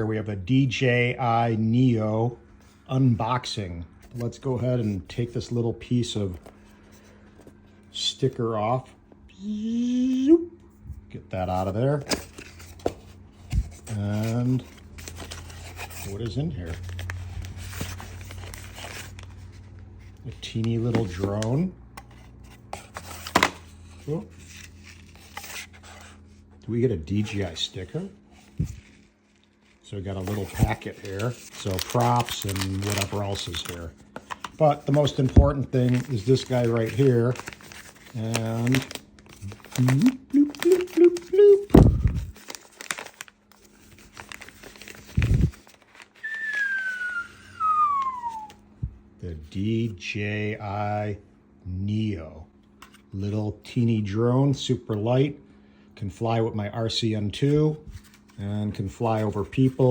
Here we have a DJI Neo unboxing. Let's go ahead and take this little piece of sticker off. Get that out of there. And what is in here? A teeny little drone. Oh. Do we get a DJI sticker? So we got a little packet here. So props and whatever else is here. But the most important thing is this guy right here. And bloop, bloop, bloop, bloop, bloop. The DJI Neo. Little teeny drone, super light. Can fly with my RCN2 and can fly over people.